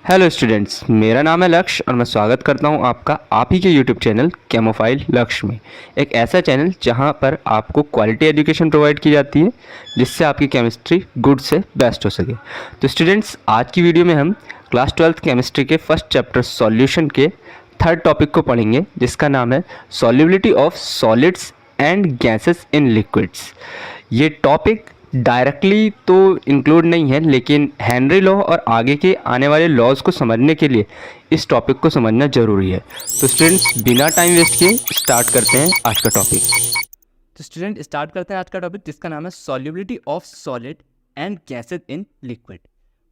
Hello students, मेरा नाम है लक्ष्य और मैं स्वागत करता हूं आपका आप ही के यूट्यूब चैनल केमोफाइल लक्ष्य में। एक ऐसा चैनल जहां पर आपको क्वालिटी एजुकेशन प्रोवाइड की जाती है जिससे आपकी केमिस्ट्री गुड से बेस्ट हो सके। तो स्टूडेंट्स, आज की वीडियो में हम क्लास 12th केमिस्ट्री के फर्स्ट चैप्टर सॉल्यूशन के थर्ड टॉपिक को पढ़ेंगे, जिसका नाम है solubility of solids and gases in liquids. ये टॉपिक डायरेक्टली तो इंक्लूड नहीं है, लेकिन हेनरी लॉ और आगे के आने वाले लॉज को समझने के लिए इस टॉपिक को समझना ज़रूरी है। तो स्टूडेंट्स, बिना टाइम वेस्ट किए स्टार्ट करते हैं आज का टॉपिक। तो स्टूडेंट स्टार्ट करते हैं आज का टॉपिक, जिसका नाम है solubility of solid and gases in liquid.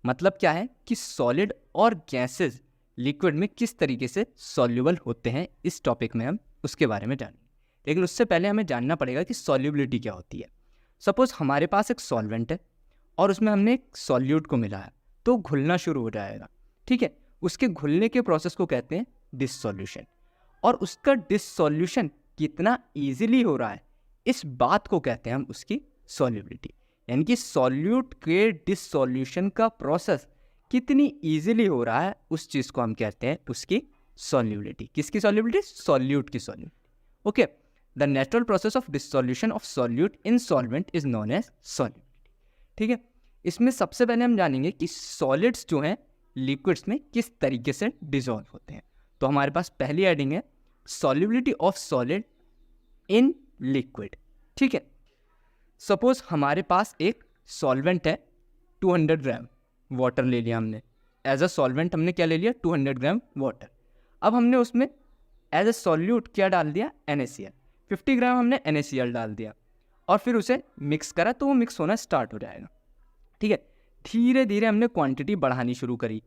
मतलब क्या है कि सॉलिड और गैसेस लिक्विड में किस तरीके से सॉल्युबल होते हैं, इस टॉपिक में हम उसके बारे में जानेंगे। लेकिन उससे पहले हमें जानना पड़ेगा कि सॉल्युबिलिटी क्या होती है। सपोज हमारे पास एक सॉल्वेंट है और उसमें हमने एक सॉल्यूट को मिलाया, तो घुलना शुरू हो जाएगा। ठीक है, उसके घुलने के प्रोसेस को कहते हैं डिससॉल्यूशन। और उसका डिससॉल्यूशन कितना ईजिली हो रहा है, इस बात को कहते हैं हम उसकी सॉल्युबिलिटी। यानी कि सॉल्यूट के डिससॉल्यूशन का प्रोसेस कितनी इजीली हो रहा है, उस चीज़ को हम कहते हैं उसकी सॉल्युबिलिटी। किसकी सॉल्युबिलिटी? सॉल्यूट की solubility. Okay, the natural process of dissolution of solute in solvent is known as solubility. ठीक है, इसमें सबसे पहले हम जानेंगे कि सॉलिड्स जो हैं लिक्विड्स में किस तरीके से डिसॉल्व होते हैं। तो हमारे पास पहली हेडिंग है solubility of solid in liquid. ठीक है, सपोज हमारे पास एक सॉल्वेंट है, 200 ग्राम वाटर ले लिया हमने। एज अ सॉल्वेंट हमने क्या ले लिया? 200 ग्राम वाटर। अब हमने उसमें एज अ सॉल्यूट क्या डाल दिया? NaCl। 50 ग्राम हमने NaCl डाल दिया और फिर उसे मिक्स करा, तो वो मिक्स होना स्टार्ट हो जाएगा। ठीक है, धीरे धीरे हमने क्वांटिटी बढ़ानी शुरू करी,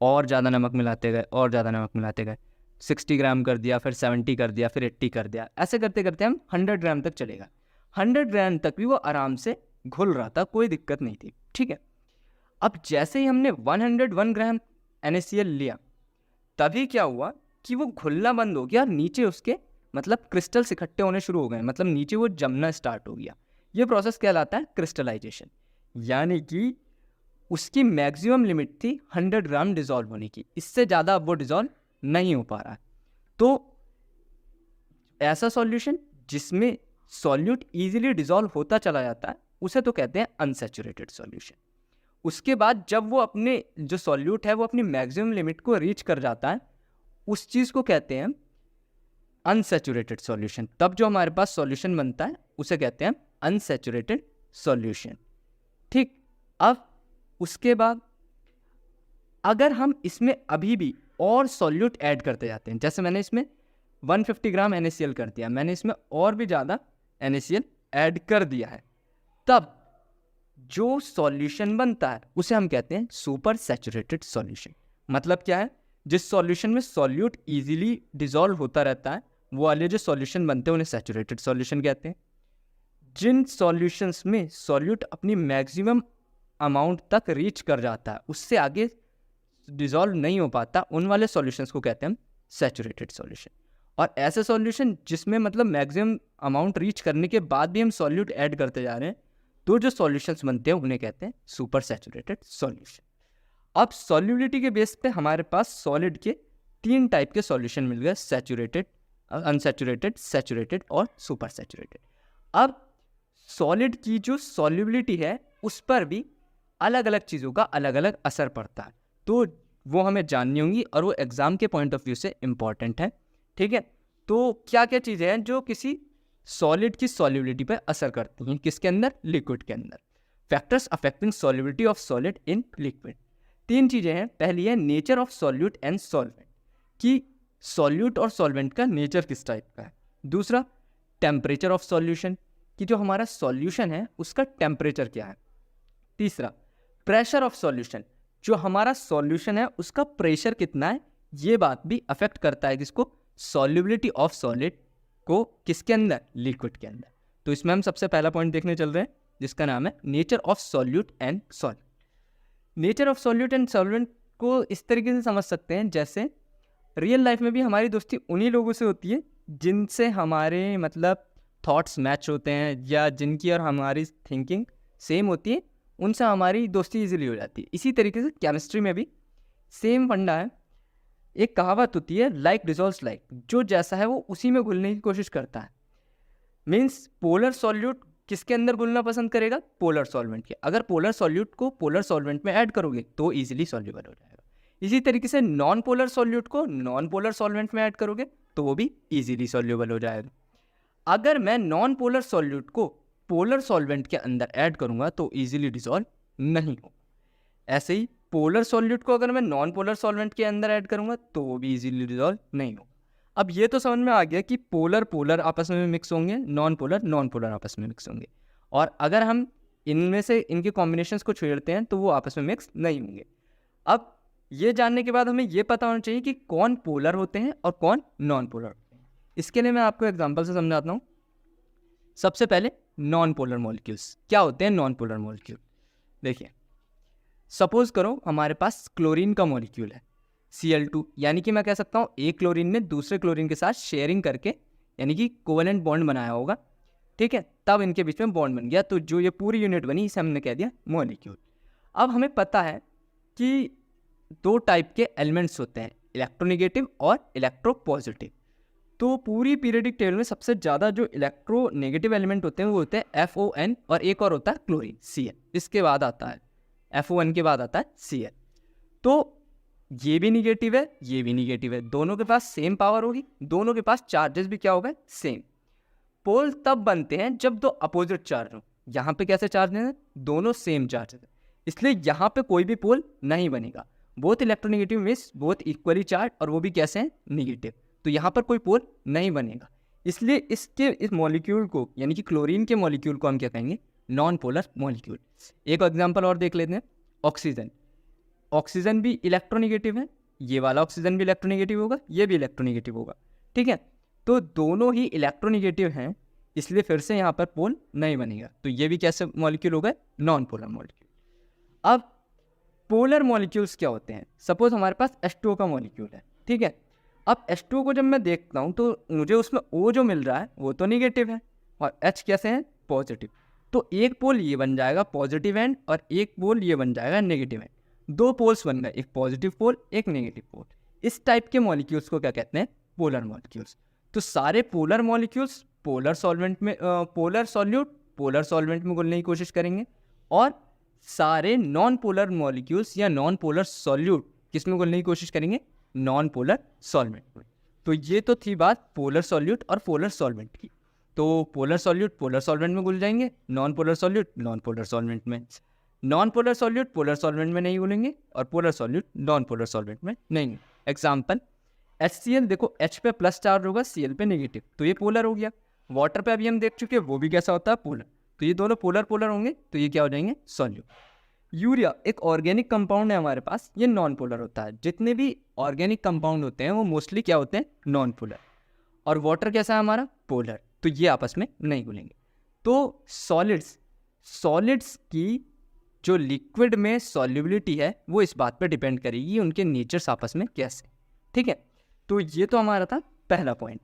और ज़्यादा नमक मिलाते गए और ज़्यादा नमक मिलाते गए। 60 ग्राम कर दिया, फिर 70 कर दिया, फिर 80 कर दिया। ऐसे करते करते हम 100 ग्राम तक चलेगा। 100 ग्राम तक भी वो आराम से घुल रहा था, कोई दिक्कत नहीं थी। ठीक है, अब जैसे ही हमने 101 ग्राम NaCl लिया, तभी क्या हुआ कि वो घुलना बंद हो गया। नीचे उसके मतलब क्रिस्टल्स इकट्ठे होने शुरू हो गए, मतलब नीचे वो जमना स्टार्ट हो गया। ये प्रोसेस कहलाता है क्रिस्टलाइजेशन। यानी कि उसकी मैक्सिमम लिमिट थी 100 ग्राम डिजॉल्व होने की, इससे ज़्यादा अब वो डिजॉल्व नहीं हो पा रहा है। तो ऐसा सॉल्यूशन जिसमें सॉल्यूट इजीली डिजॉल्व होता चला जाता है, उसे तो कहते हैं अनसैचुरेटेड सॉल्यूशन। उसके बाद जब वो अपने जो सॉल्यूट है वो अपनी मैक्सिमम लिमिट को रीच कर जाता है, उस चीज़ को कहते हैं अनसैचुरेटेड सॉल्यूशन। तब जो हमारे पास सॉल्यूशन बनता है उसे कहते हैं अनसैचुरेटेड सॉल्यूशन। ठीक, अब उसके बाद अगर हम इसमें अभी भी और सॉल्यूट ऐड करते जाते हैं, जैसे मैंने इसमें 150 ग्राम NaCl कर दिया, मैंने इसमें और भी ज़्यादा NaCl ऐड कर दिया है, तब जो सॉल्यूशन बनता है उसे हम कहते हैं सुपर सैचुरेटेड सॉल्यूशन। मतलब क्या है? जिस सॉल्यूशन में सॉल्यूट इजीली डिसॉल्व होता रहता है, वो वाले जो सॉल्यूशन बनते हैं उन्हें सैचुरेटेड सॉल्यूशन कहते हैं। जिन सॉल्यूशंस में सॉल्यूट अपनी मैक्सिमम अमाउंट तक रीच कर जाता है, उससे आगे डिसॉल्व नहीं हो पाता, उन वाले सॉल्यूशंस को कहते हैं हम सैचुरेटेड सॉल्यूशन। और ऐसे सॉल्यूशन जिसमें मतलब मैक्सिमम अमाउंट रीच करने के बाद भी हम सॉल्यूट ऐड करते जा रहे हैं, तो जो सॉल्यूशंस बनते हैं उन्हें कहते हैं सुपर सैचुरेटेड सॉल्यूशन। अब सॉल्युबिलिटी के बेस पे हमारे पास सॉलिड के 3 टाइप के सॉल्यूशन मिल गए, सैचुरेटेड, अनसैचुरेटेड, सैचुरेटेड और सुपर सैचुरेटेड। अब सॉलिड की जो सॉल्युबिलिटी है उस पर भी अलग अलग चीज़ों का अलग अलग असर पड़ता है, तो वो हमें जाननी होंगी और वो एग्जाम के पॉइंट ऑफ व्यू से इम्पॉर्टेंट है। ठीक है, तो क्या क्या चीज़ें हैं जो किसी सॉलिड की सॉल्युबिलिटी पर असर करती हैं? किसके अंदर? लिक्विड के अंदर। Factors affecting solubility of solid in liquid. 3 चीज़ें हैं। पहली है nature of solute and solvent, कि सॉल्यूट और सॉल्वेंट का नेचर किस टाइप का है। दूसरा, टेम्परेचर ऑफ सॉल्यूशन, कि जो हमारा सॉल्यूशन है उसका टेम्परेचर क्या है। तीसरा, प्रेशर ऑफ सॉल्यूशन, जो हमारा सॉल्यूशन है उसका प्रेशर कितना है। ये बात भी अफेक्ट करता है किसको? सॉल्युबिलिटी ऑफ सॉलिड को। किसके अंदर? लिक्विड के अंदर। तो इसमें हम सबसे पहला पॉइंट देखने चल रहे हैं, जिसका नाम है nature of solute and solvent. Nature of solute and solvent को इस तरीके से समझ सकते हैं, जैसे रियल लाइफ में भी हमारी दोस्ती उन्हीं लोगों से होती है जिनसे हमारे मतलब थॉट्स मैच होते हैं, या जिनकी और हमारी थिंकिंग सेम होती है, उनसे हमारी दोस्ती इजीली हो जाती है। इसी तरीके से केमिस्ट्री में भी सेम फंडा है। एक कहावत होती है लाइक डिजॉल्व्स लाइक, जो जैसा है वो उसी में घुलने की कोशिश करता है। मीन्स पोलर सॉल्यूट किसके अंदर घुलना पसंद करेगा? पोलर सॉल्वेंट के। अगर पोलर सॉल्यूट को पोलर सॉल्वेंट में ऐड करोगे तो इजीली सॉल्युबल हो जाएगा। इसी तरीके से नॉन पोलर सॉल्यूट को नॉन पोलर सॉल्वेंट में ऐड करोगे तो वो भी इजीली सॉल्युबल हो जाएगा। अगर मैं नॉन पोलर सॉल्यूट को पोलर सॉल्वेंट के अंदर ऐड करूंगा तो इजीली डिसॉल्व नहीं हो। ऐसे ही पोलर सॉल्यूट को अगर मैं नॉन पोलर सॉल्वेंट के अंदर ऐड करूंगा तो वो भी इजीली डिसॉल्व नहीं हो। अब ये तो समझ में आ गया कि पोलर पोलर आपस में मिक्स होंगे, नॉन पोलर आपस में मिक्स होंगे, और अगर हम इनमें से इनके कॉम्बिनेशंस को छेड़ते हैं तो वो आपस में मिक्स नहीं होंगे। अब ये जानने के बाद हमें ये पता होना चाहिए कि कौन पोलर होते हैं और कौन नॉन पोलर होते हैं। इसके लिए मैं आपको एग्जांपल से समझाता हूँ। सबसे पहले नॉन पोलर मॉलिक्यूल्स क्या होते हैं। नॉन पोलर मॉलिक्यूल देखिए, सपोज करो हमारे पास क्लोरीन का मॉलिक्यूल है Cl2, यानी कि मैं कह सकता हूँ एक क्लोरीन ने दूसरे क्लोरीन के साथ शेयरिंग करके यानी कि कोवेलेंट बॉन्ड बनाया होगा, ठीक है, तब इनके बीच में बॉन्ड बन गया, तो जो ये पूरी यूनिट बनी इसे हमने कह दिया मॉलिक्यूल। अब हमें पता है कि दो टाइप के एलिमेंट्स होते हैं, इलेक्ट्रोनेगेटिव और इलेक्ट्रोपॉजिटिव। तो पूरी पीरियडिक टेबल में सबसे ज़्यादा जो इलेक्ट्रोनेगेटिव एलिमेंट होते हैं वो होते हैं FON, और एक और होता है क्लोरीन Cl। इसके बाद आता है FON के बाद आता है Cl। तो ये भी निगेटिव है, ये भी निगेटिव है, दोनों के पास सेम पावर होगी, दोनों के पास चार्जेस भी क्या हो गए? सेम। पोल तब बनते हैं जब दो अपोजिट चार्ज हो। यहाँ पे कैसे चार्ज हैं? दोनों सेम चार्ज है, इसलिए यहाँ पे कोई भी पोल नहीं बनेगा। Both electronegative means both equally charge, और वो भी कैसे हैं? निगेटिव। तो यहाँ पर कोई पोल नहीं बनेगा, इसलिए इस मॉलिक्यूल को यानी कि क्लोरीन के मॉलिक्यूल को हम क्या कहेंगे? Non polar molecule. एक एग्जाम्पल और देख लेते हैं, ऑक्सीजन। ऑक्सीजन भी इलेक्ट्रोनेगेटिव है, ये वाला ऑक्सीजन भी इलेक्ट्रोनेगेटिव होगा, ये भी इलेक्ट्रोनेगेटिव होगा, ठीक है। तो दोनों ही इलेक्ट्रोनेगेटिव हैं, इसलिए फिर से यहाँ पर पोल नहीं बनेगा, तो ये भी कैसे मॉलिक्यूल हो गए? Non polar molecule. अब पोलर मॉलिक्यूल्स क्या होते हैं? सपोज हमारे पास H2O का मॉलिक्यूल है, ठीक है। अब H2O को जब मैं देखता हूँ तो मुझे उसमें O जो मिल रहा है वो तो निगेटिव है, और H कैसे है? पॉजिटिव। तो एक पोल ये बन जाएगा पॉजिटिव एंड, और एक पोल ये बन जाएगा नेगेटिव एंड। दो पोल्स बन गए, एक पॉजिटिव पोल एक नेगेटिव पोल। इस टाइप के मॉलिक्यूल्स को क्या कहते हैं? Polar molecules. तो सारे पोलर मॉलिक्यूल्स पोलर सॉल्वेंट में पोलर सॉल्वेंट में घुलने की कोशिश करेंगे, और सारे नॉन पोलर मॉलिक्यूल्स या नॉन पोलर सॉल्यूट किस में घुलने की कोशिश करेंगे? नॉन पोलर सॉल्वेंट में। तो ये तो थी बात पोलर सॉल्यूट और पोलर सॉल्वेंट की। तो पोलर सॉल्यूट पोलर सॉल्वेंट में घुल जाएंगे, non polar solute non polar solvent में। Non polar solute polar solvent में नहीं घुलेंगे, और polar solute non polar solvent में नहीं। एग्जाम्पल HCl, देखो H पे प्लस चार्ज होगा, Cl पे नेगेटिव, तो ये पोलर हो गया। वाटर पे अभी हम देख चुके हैं वो भी कैसा होता है? पोलर। तो ये दोनों पोलर पोलर होंगे, तो ये क्या हो जाएंगे? सॉल्यूट। यूरिया एक ऑर्गेनिक कंपाउंड है हमारे पास, ये नॉन पोलर होता है। जितने भी ऑर्गेनिक कंपाउंड होते हैं वो मोस्टली क्या होते हैं? Non polar. और वाटर कैसा है हमारा? पोलर। तो ये आपस में नहीं घुलेंगे। तो सॉलिड्स की जो लिक्विड में सॉल्युबिलिटी है वो इस बात पर डिपेंड करेगी उनके नेचर्स आपस में कैसे, ठीक है। तो ये तो हमारा था पहला पॉइंट।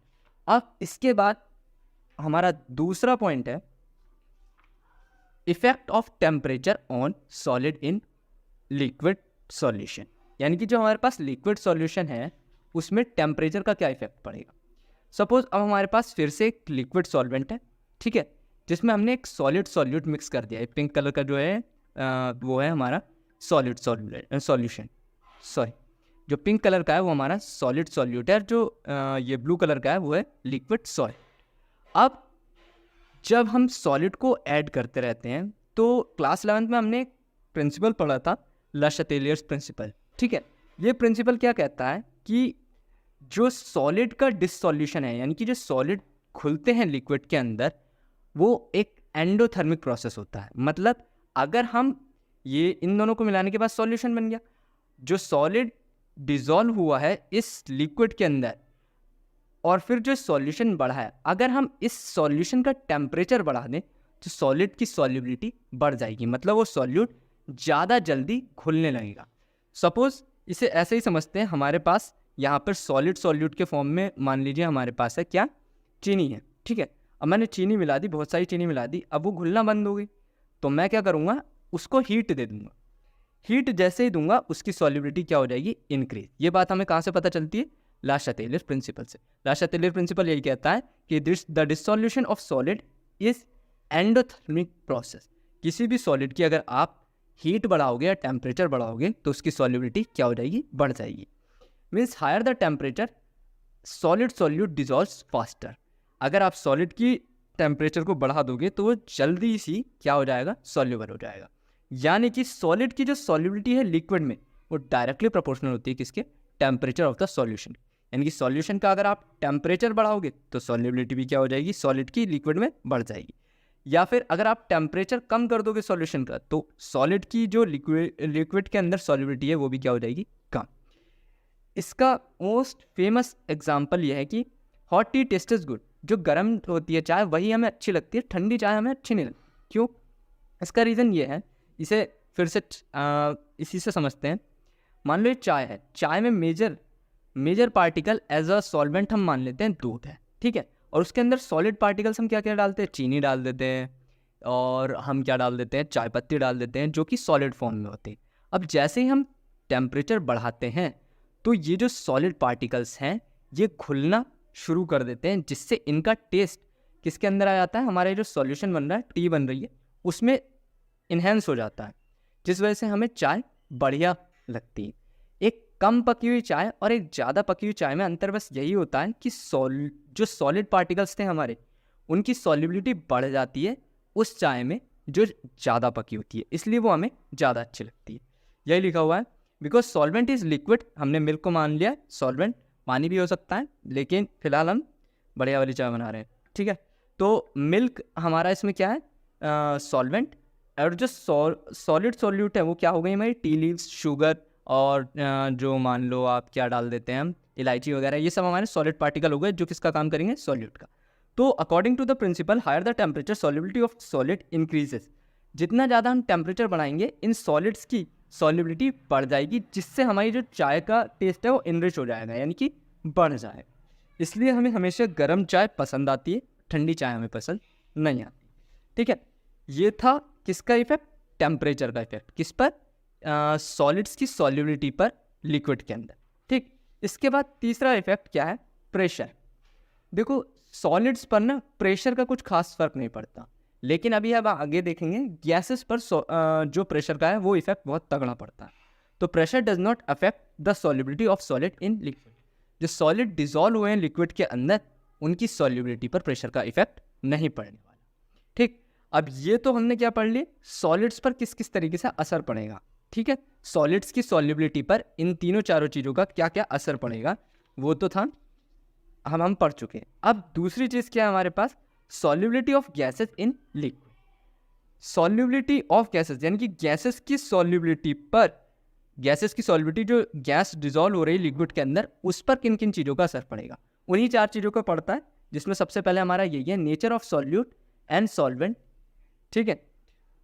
अब इसके बाद हमारा दूसरा पॉइंट है effect of temperature on solid in liquid solution. यानी कि जो हमारे पास लिक्विड सॉल्यूशन है उसमें टेम्परेचर का क्या इफेक्ट पड़ेगा। सपोज अब हमारे पास फिर से एक लिक्विड सॉल्वेंट है, ठीक है, जिसमें हमने एक सॉलिड सॉल्यूट मिक्स कर दिया है। पिंक कलर का जो है वो है हमारा सॉलिड सॉल्यूशन, सॉरी, जो पिंक कलर का है वो हमारा सॉलिड सॉल्यूट है, जो ये ब्लू कलर का है वो है लिक्विड सॉलिड। अब जब हम सॉलिड को ऐड करते रहते हैं तो क्लास 11th में हमने एक प्रिंसिपल पढ़ा था, ल शतेलियर्स प्रिंसिपल, ठीक है। ये प्रिंसिपल क्या कहता है कि जो सॉलिड का डिससॉल्यूशन है, यानी कि जो सॉलिड खुलते हैं लिक्विड के अंदर, वो एक एंडोथर्मिक प्रोसेस होता है। मतलब अगर हम ये इन दोनों को मिलाने के बाद सॉल्यूशन बन गया, जो सॉलिड डिसॉल्व हुआ है इस लिक्विड के अंदर, और फिर जो सॉल्यूशन बढ़ा है, अगर हम इस सॉल्यूशन का टेम्परेचर बढ़ा दें तो सॉलिड की सॉल्युबिलिटी बढ़ जाएगी, मतलब वो सॉल्यूट ज़्यादा जल्दी घुलने लगेगा। सपोज इसे ऐसे ही समझते हैं, हमारे पास यहाँ पर सॉलिड सॉल्यूट के फॉर्म में मान लीजिए हमारे पास है क्या? चीनी है, ठीक है। अब मैंने चीनी मिला दी, बहुत सारी चीनी मिला दी, अब वो घुलना बंद हो गई, तो मैं क्या करूँगा? उसको हीट दे दूँगा। हीट जैसे ही दूंगा उसकी सॉल्युबिलिटी क्या हो जाएगी, इंक्रीज। ये बात हमें कहाँ से पता चलती है, ला शातेलियर प्रिंसिपल से। ला शातेलियर प्रिंसिपल यही कहता है कि the dissolution of solid is endothermic process. किसी भी सॉलिड की अगर आप हीट बढ़ाओगे या टेम्परेचर बढ़ाओगे तो उसकी सॉल्युबिलिटी क्या हो जाएगी, बढ़ जाएगी। Means higher the temperature solid solute dissolves faster. अगर आप सॉलिड की टेम्परेचर को बढ़ा दोगे तो वो जल्दी सी क्या हो जाएगा, सॉल्यूबल हो जाएगा। यानी कि सॉलिड की जो सॉल्युबिलिटी है लिक्विड में वो डायरेक्टली प्रोपोर्शनल होती है किसके, टेम्परेचर ऑफ द सॉल्यूशन। यानी कि सॉल्यूशन का अगर आप टेम्परेचर बढ़ाओगे तो सॉल्युबिलिटी भी क्या हो जाएगी, सॉलिड की लिक्विड में बढ़ जाएगी। या फिर अगर आप टेम्परेचर कम कर दोगे सॉल्यूशन का तो सॉलिड की जो लिक्विड के अंदर सॉल्युबिलिटी है वो भी क्या हो जाएगी, कम। इसका मोस्ट फेमस एग्जाम्पल यह है कि hot tea taste is good. जो गर्म होती है चाय वही हमें अच्छी लगती है, ठंडी चाय हमें अच्छी नहीं लगती। क्यों? इसका रीज़न ये है, इसे फिर से इसी से समझते हैं। मान लो ये चाय है, चाय में major particle as a solvent हम मान लेते हैं दूध है, ठीक है। और उसके अंदर सॉलिड पार्टिकल्स हम क्या क्या डालते हैं, चीनी डाल देते हैं और हम क्या डाल देते हैं, चाय पत्ती डाल देते हैं जो कि सॉलिड फॉर्म में होती है। अब जैसे ही हम टेम्परेचर बढ़ाते हैं तो ये जो सॉलिड पार्टिकल्स हैं ये घुलना शुरू कर देते हैं, जिससे इनका टेस्ट किसके अंदर आ जाता है, हमारा जो सॉल्यूशन बन रहा है, टी बन रही है, उसमें इन्हेंस हो जाता है, जिस वजह से हमें चाय बढ़िया लगती है। एक कम पकी हुई चाय और एक ज़्यादा पकी हुई चाय में अंतर बस यही होता है कि जो सॉलिड पार्टिकल्स थे हमारे, उनकी सॉल्युबिलिटी बढ़ जाती है उस चाय में जो ज़्यादा पकी होती है, इसलिए वो हमें ज़्यादा अच्छी लगती है। यही लिखा हुआ है, बिकॉज सॉल्वेंट इज लिक्विड। हमने मिल्क को मान लिया सॉल्वेंट, पानी भी हो सकता है, लेकिन फिलहाल हम बढ़िया वाली चाय बना रहे हैं, ठीक है। तो मिल्क हमारा इसमें क्या है, सॉल्वेंट, और जो सॉलिड सॉल्यूट है वो क्या हो गई हमारी, टी लीव्स, शुगर, और जो मान लो आप क्या डाल देते हैं हम, इलायची वगैरह, ये सब हमारे सॉलिड पार्टिकल हो गए जो किसका काम करेंगे, सॉल्यूट का। तो according to the principle higher the temperature solubility of solid increases. जितना ज़्यादा हम टेम्परेचर बढ़ाएंगे इन सॉलिड्स की सॉल्युबिलिटी बढ़ जाएगी, जिससे हमारी जो चाय का टेस्ट है वो इनरिच हो जाएगा, यानी कि बढ़ जाएगा। इसलिए हमें हमेशा गर्म चाय पसंद आती है, ठंडी चाय हमें पसंद नहीं आती, ठीक है। ये था किसका इफेक्ट, टेम्परेचर का इफेक्ट, किस पर, सॉलिड्स की सॉल्युबिलिटी पर लिक्विड के अंदर, ठीक। इसके बाद तीसरा इफेक्ट क्या है, प्रेशर। देखो सॉलिड्स पर ना प्रेशर का कुछ खास फर्क नहीं पड़ता, लेकिन अभी अब आगे देखेंगे गैसेस पर जो प्रेशर का है वो इफेक्ट बहुत तगड़ा पड़ता है। तो pressure does not affect the solubility of solid in liquid. जो सॉलिड डिजॉल्व हुए हैं लिक्विड के अंदर, उनकी सॉल्युबिलिटी पर प्रेशर का इफेक्ट नहीं पड़ने वाला, ठीक। अब ये तो हमने क्या पढ़ लिया, सॉलिड्स पर किस किस तरीके से असर पड़ेगा, ठीक है। सॉलिड्स की सॉल्युबिलिटी पर इन तीनों चारों चीज़ों का क्या क्या असर पड़ेगा वो तो था, हम पढ़ चुके हैं। अब दूसरी चीज़ क्या है हमारे पास, solubility of gases in liquid. Solubility of gases यानी कि गैसेस की सॉल्युबिलिटी पर, गैसेस की सॉल्युबिलिटी जो गैस डिजॉल्व हो रही है लिक्विड के अंदर, उस पर किन किन चीज़ों का असर पड़ेगा, उन्हीं चार चीज़ों का पड़ता है, जिसमें सबसे पहले हमारा यही है, nature of solute and solvent, ठीक है।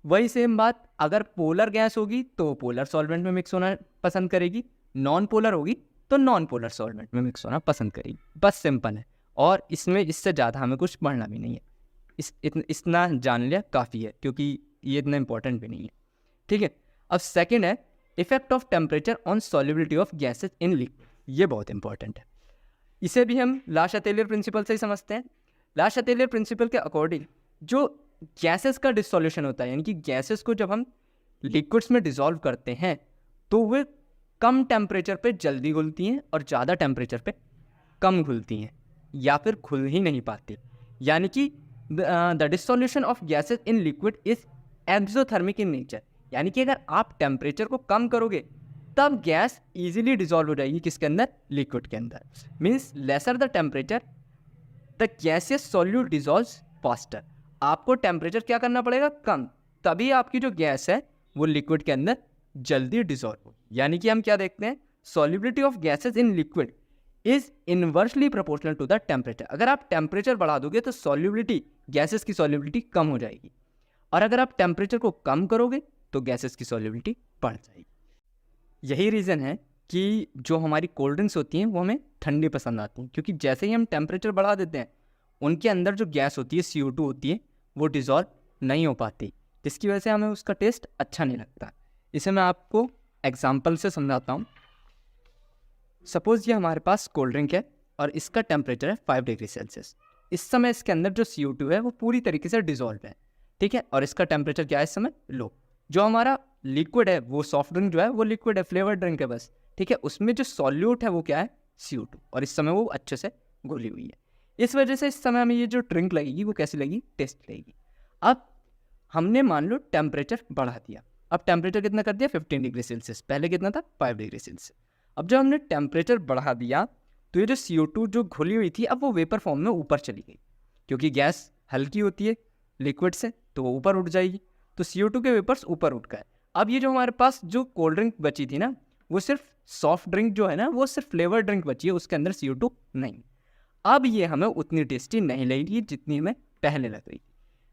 वही सेम बात, अगर पोलर गैस होगी तो पोलर सॉल्वेंट में मिक्स होना पसंद करेगी, नॉन पोलर होगी तो नॉन पोलर सॉल्वेंट में मिक्स होना पसंद करेगी, बस सिंपल है। और इसमें इससे ज़्यादा हमें कुछ पढ़ना भी नहीं है, इतना जान लिया काफ़ी है, क्योंकि ये इतना इंपॉर्टेंट भी नहीं है, ठीक है। अब सेकेंड है effect of temperature on solubility of gases in liquid. ये बहुत इंपॉर्टेंट है, इसे भी हम ला शातेलियर प्रिंसिपल से ही समझते हैं। ला शातेलियर प्रिंसिपल के अकॉर्डिंग जो गैसेस का डिसोल्यूशन होता है, यानी कि गैसेस को जब हम लिक्विड्स में डिसॉल्व करते हैं तो वे कम टेम्परेचर पे जल्दी घुलती हैं और ज़्यादा टेम्परेचर पे कम घुलती हैं या फिर घुल ही नहीं पाती। यानी कि the dissolution of gases in liquid is exothermic in nature. यानी कि अगर आप टेम्परेचर को कम करोगे तब गैस इजीली डिसॉल्व हो जाएगी किसके अंदर, लिक्विड के अंदर। Means lesser the temperature the gases solute dissolves faster. आपको टेम्परेचर क्या करना पड़ेगा, कम, तभी आपकी जो गैस है वो लिक्विड के अंदर जल्दी डिसॉल्व हो। यानी कि हम क्या देखते हैं, solubility of gases in liquid is inversely proportional to the temperature. अगर आप टेम्परेचर बढ़ा दोगे तो सॉल्युबिलिटी, गैसेस की सॉल्युबिलिटी कम हो जाएगी, और अगर आप टेम्परेचर को कम करोगे तो गैसेस की सॉल्युबिलिटी बढ़ जाएगी। यही रीज़न है कि जो हमारी कोल्ड ड्रिंक्स होती हैं वो हमें ठंडी पसंद आती हैं, क्योंकि जैसे ही हम टेम्परेचर बढ़ा देते हैं उनके अंदर जो गैस होती है CO2 होती है वो डिज़ोल्व नहीं हो पाती, जिसकी वजह से हमें उसका टेस्ट अच्छा नहीं लगता। इसे मैं आपको एग्जाम्पल से समझाता हूँ। सपोज ये हमारे पास कोल्ड ड्रिंक है और इसका टेम्परेचर है 5 डिग्री सेल्सियस। इस समय इसके अंदर जो CO2 है वो पूरी तरीके से डिजोल्व है, ठीक है, और इसका टेम्परेचर क्या है इस समय? लो। जो हमारा लिक्विड है वो सॉफ्ट ड्रिंक जो है वो लिक्विड है, फ्लेवर्ड ड्रिंक है बस, ठीक है। उसमें जो सॉल्यूट है वो क्या है? CO2, और इस समय वो अच्छे से घुली हुई है। इस वजह से इस समय हमें ये जो ड्रिंक लगेगी वो कैसी लगेगी? टेस्ट लगेगी। अब हमने मान लो टेम्परेचर बढ़ा दिया। अब टेम्परेचर कितना कर दिया? 15 डिग्री सेल्सियस। पहले कितना था? 5 डिग्री सेल्सियस। अब जब हमने टेम्परेचर बढ़ा दिया तो ये जो CO2 जो घुली हुई थी अब वो वेपर फॉर्म में ऊपर चली गई, क्योंकि गैस हल्की होती है लिक्विड से तो वो ऊपर उठ जाएगी, तो CO2 के वेपर्स ऊपर उठ गए। अब ये जो हमारे पास जो कोल्ड ड्रिंक बची थी ना, वो सिर्फ सॉफ्ट ड्रिंक जो है ना, वो सिर्फ फ्लेवर ड्रिंक बची है, उसके अंदर CO2 नहीं। अब ये हमें उतनी टेस्टी नहीं लगेगी जितनी हमें पहले लग रही थी,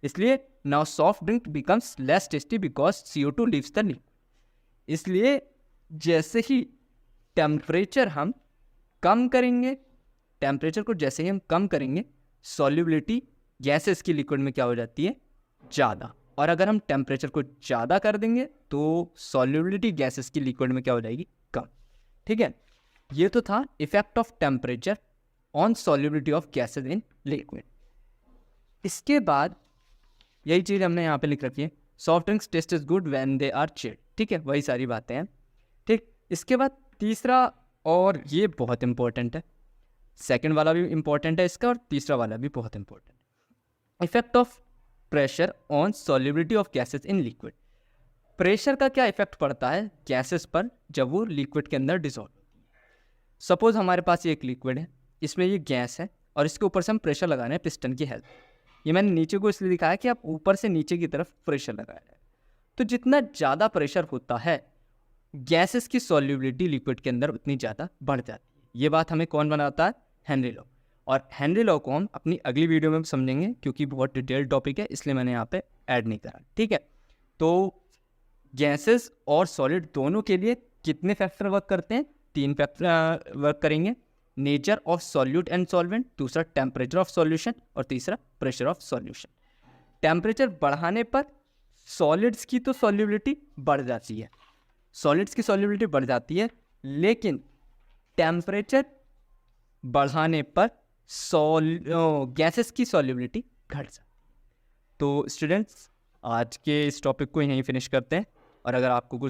इसलिए now soft drink becomes less tasty because CO2 leaves the liquid. इसलिए जैसे ही टेम्परेचर हम कम करेंगे, टेम्परेचर को जैसे ही हम कम करेंगे, सॉल्युबिलिटी गैसेस की लिक्विड में क्या हो जाती है? ज़्यादा। और अगर हम टेम्परेचर को ज़्यादा कर देंगे तो सॉल्युबिलिटी गैसेस की लिक्विड में क्या हो जाएगी? कम, ठीक है। ये तो था effect of temperature on solubility of gases in liquid. इसके बाद यही चीज़ हमने यहाँ पे लिख रखी है, soft drinks taste is good when they are chilled, ठीक है, वही सारी बातें हैं, ठीक। इसके बाद तीसरा, और ये बहुत इंपॉर्टेंट है, सेकंड वाला भी इंपॉर्टेंट है इसका और तीसरा वाला भी बहुत इंपॉर्टेंट है, effect of pressure on solubility of gases in liquid. Pressure का क्या इफेक्ट पड़ता है गैसेस पर जब वो लिक्विड के अंदर डिसॉल्व होती है। सपोज हमारे पास ये एक लिक्विड है, इसमें ये गैस है और इसके ऊपर से हम प्रेशर लगा रहे हैं पिस्टन की हेल्प। ये मैंने नीचे को इसलिए दिखाया कि आप ऊपर से नीचे की तरफ प्रेशर लगाया है, तो जितना ज़्यादा प्रेशर होता है गैसेस की सॉल्युबिलिटी लिक्विड के अंदर उतनी ज़्यादा बढ़ जाती है। ये बात हमें कौन बनाता है? Henry law. और हेनरी लॉ को हम अपनी अगली वीडियो में समझेंगे, क्योंकि बहुत डिटेल्ड टॉपिक है इसलिए मैंने यहाँ पे ऐड नहीं करा, ठीक है। तो गैसेस और सॉलिड दोनों के लिए कितने फैक्टर वर्क करते हैं? 3 फैक्टर वर्क करेंगे, nature of solute and solvent, दूसरा टेम्परेचर ऑफ सॉल्यूशन और तीसरा प्रेशर ऑफ सॉल्यूशन। टेम्परेचर बढ़ाने पर सॉलिड्स की तो सॉल्युबिलिटी बढ़ जाती है, सॉलिड्स की सॉल्युबिलिटी बढ़ जाती है, लेकिन टेम्परेचर बढ़ाने पर गैसेस की सॉल्युबिलिटी घट जाती है। तो स्टूडेंट्स, आज के इस टॉपिक को यहीं फिनिश करते हैं, और अगर आपको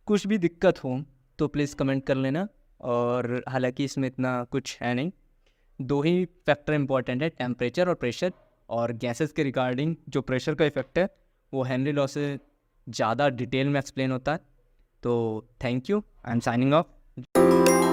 कुछ भी दिक्कत हो तो प्लीज़ कमेंट कर लेना। और हालांकि इसमें इतना कुछ है नहीं, 2 ही फैक्टर इंपॉर्टेंट है, टेम्परेचर और प्रेशर, और गैसेस के रिगार्डिंग जो प्रेशर का इफेक्ट है वो हेनरी लॉ से ज़्यादा डिटेल में एक्सप्लेन होता है। तो thank you, I am signing off.